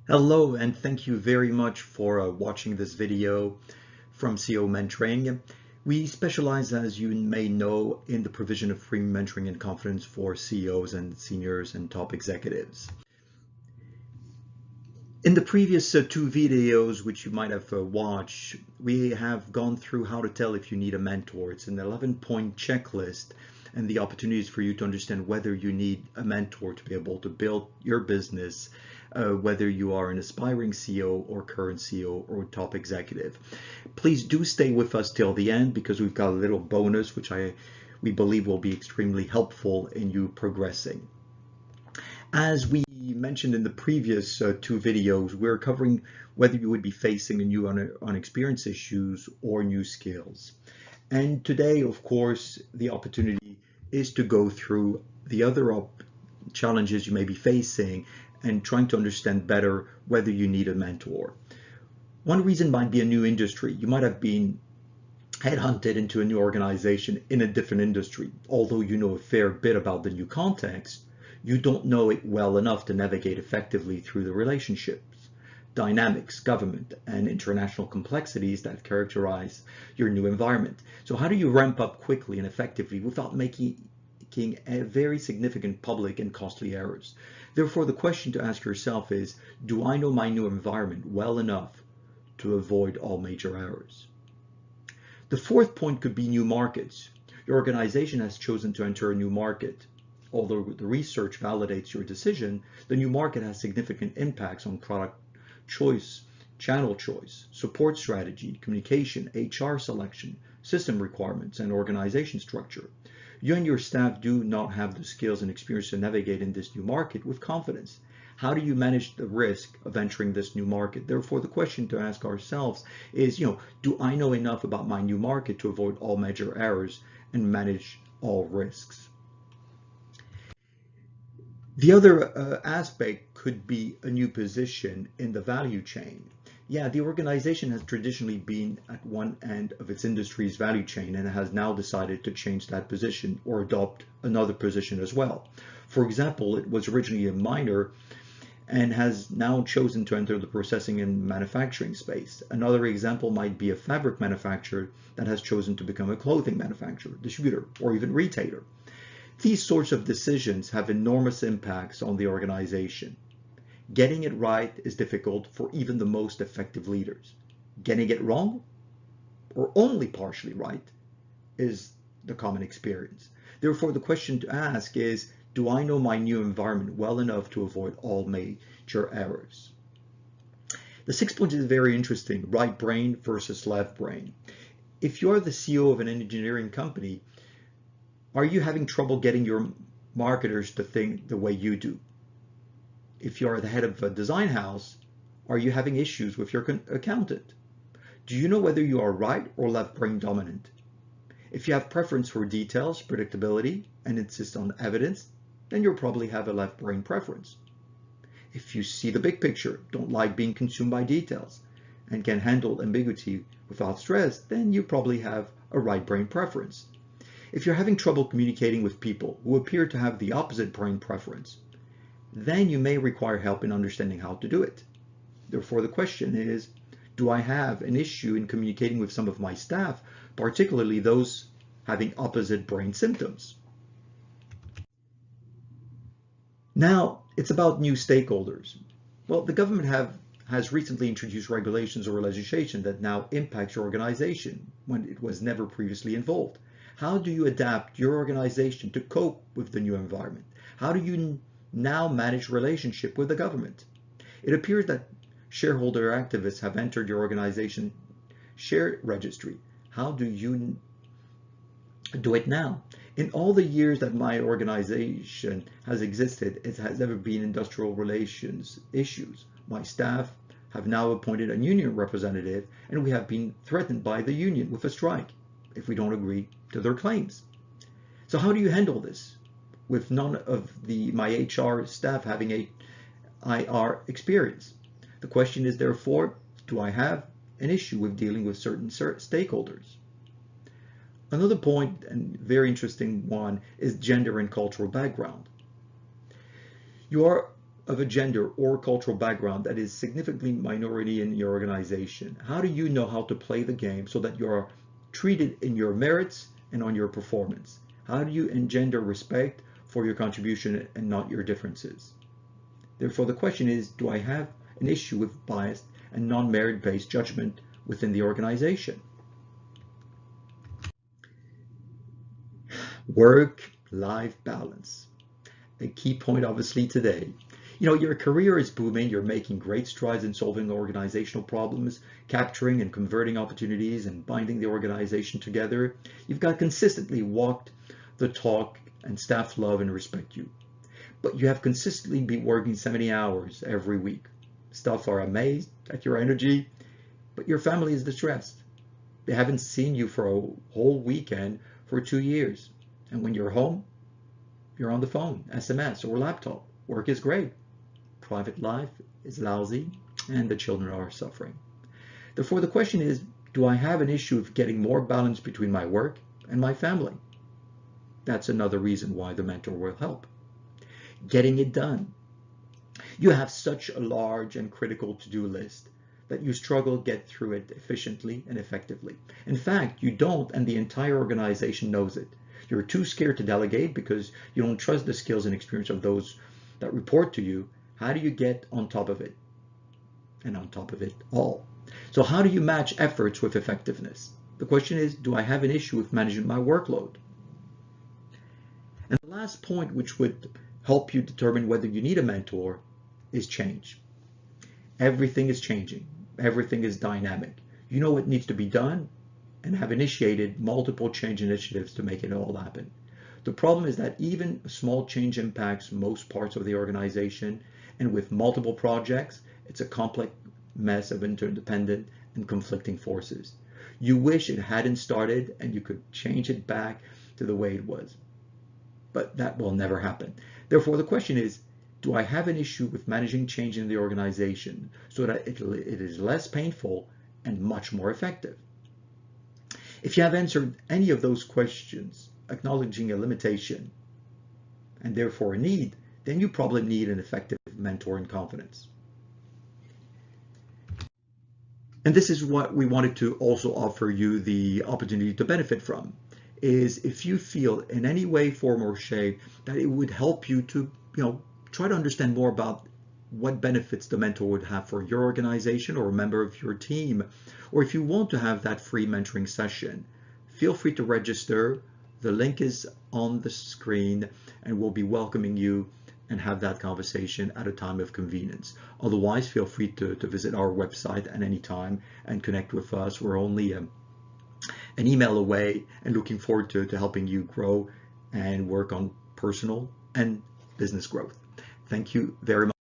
Hello, and thank you very much for watching this video from CEO Mentoring. We specialize, as you may know, in the provision of free mentoring and confidence for CEOs and seniors and top executives. In the previous two videos, which you might have watched, we have gone through how to tell if you need a mentor. It's an 11-point checklist and the opportunities for you to understand whether you need a mentor to be able to build your business, whether you are an aspiring CEO or current CEO or top executive. Please do stay with us till the end because we've got a little bonus which we believe will be extremely helpful in you progressing. As we mentioned in the previous two videos, we're covering whether you would be facing a new unexperienced issues or new skills. And today, of course, the opportunity is to go through the other challenges you may be facing and trying to understand better whether you need a mentor. One reason might be a new industry. You might have been headhunted into a new organization in a different industry. Although you know a fair bit about the new context, you don't know it well enough to navigate effectively through the relationships, dynamics, government, and international complexities that characterize your new environment. So how do you ramp up quickly and effectively without making a very significant public and costly errors? Therefore, the question to ask yourself is, do I know my new environment well enough to avoid all major errors? The fourth point could be new markets. Your organization has chosen to enter a new market. Although the research validates your decision, the new market has significant impacts on product choice, channel choice, support strategy, communication, HR selection, system requirements, and organization structure. You and your staff do not have the skills and experience to navigate in this new market with confidence. How do you manage the risk of entering this new market? Therefore, the question to ask ourselves is, do I know enough about my new market to avoid all major errors and manage all risks? The other aspect could be a new position in the value chain. Yeah, the organization has traditionally been at one end of its industry's value chain and has now decided to change that position or adopt another position as well. For example, it was originally a miner and has now chosen to enter the processing and manufacturing space. Another example might be a fabric manufacturer that has chosen to become a clothing manufacturer, distributor, or even retailer. These sorts of decisions have enormous impacts on the organization. Getting it right is difficult for even the most effective leaders. Getting it wrong, or only partially right, is the common experience. Therefore, the question to ask is, do I know my new environment well enough to avoid all major errors? The sixth point is very interesting, right brain versus left brain. If you're the CEO of an engineering company, are you having trouble getting your marketers to think the way you do? If you are the head of a design house, are you having issues with your accountant? Do you know whether you are right or left brain dominant? If you have preference for details, predictability, and insist on evidence, then you'll probably have a left brain preference. If you see the big picture, don't like being consumed by details, and can handle ambiguity without stress, then you probably have a right brain preference. If you're having trouble communicating with people who appear to have the opposite brain preference, then you may require help in understanding how to do it. Therefore, the question is, do I have an issue in communicating with some of my staff, particularly those having opposite brain symptoms? Now, it's about new stakeholders. Well, the government has recently introduced regulations or legislation that now impacts your organization when it was never previously involved. How do you adapt your organization to cope with the new environment? How do you now manage relationship with the government? It appears that shareholder activists have entered your organization share registry. How do you do it now? In all the years that my organization has existed, it has never been industrial relations issues. My staff have now appointed a union representative, and we have been threatened by the union with a strike if we don't agree to their claims. So how do you handle this with none of my HR staff having a IR experience? The question is therefore, do I have an issue with dealing with certain stakeholders? Another point, and very interesting one, is gender and cultural background. You are of a gender or cultural background that is significantly minority in your organization? How do you know how to play the game so that you're treated in your merits and on your performance? How do you engender respect for your contribution and not your differences? Therefore, the question is, do I have an issue with biased and non-merit-based judgment within the organization? Work-life balance. A key point, obviously, today. Your career is booming. You're making great strides in solving organizational problems, capturing and converting opportunities, and binding the organization together. You've got consistently walked the talk, and staff love and respect you. But you have consistently been working 70 hours every week. Staff are amazed at your energy, but your family is distressed. They haven't seen you for a whole weekend for 2 years. And when you're home, you're on the phone, SMS, or laptop. Work is great. Private life is lousy, and the children are suffering. Therefore, the question is, do I have an issue of getting more balance between my work and my family? That's another reason why the mentor will help. Getting it done. You have such a large and critical to-do list that you struggle to get through it efficiently and effectively. In fact, you don't, and the entire organization knows it. You're too scared to delegate because you don't trust the skills and experience of those that report to you. How do you get on top of it? And on top of it all. So how do you match efforts with effectiveness? The question is, do I have an issue with managing my workload? And the last point, which would help you determine whether you need a mentor, is change. Everything is changing. Everything is dynamic. You know what needs to be done and have initiated multiple change initiatives to make it all happen. The problem is that even a small change impacts most parts of the organization, and with multiple projects, it's a complex mess of interdependent and conflicting forces. You wish it hadn't started and you could change it back to the way it was. But that will never happen. Therefore, the question is, do I have an issue with managing change in the organization so that it is less painful and much more effective? If you have answered any of those questions, acknowledging a limitation and therefore a need, then you probably need an effective mentor in confidence. And this is what we wanted to also offer you the opportunity to benefit from, is if you feel in any way, form, or shape that it would help you to, try to understand more about what benefits the mentor would have for your organization or a member of your team, or if you want to have that free mentoring session, feel free to register. The link is on the screen, and we'll be welcoming you and have that conversation at a time of convenience. Otherwise, feel free to visit our website at any time and connect with us. We're only an email away, and looking forward to helping you grow and work on personal and business growth. Thank you very much.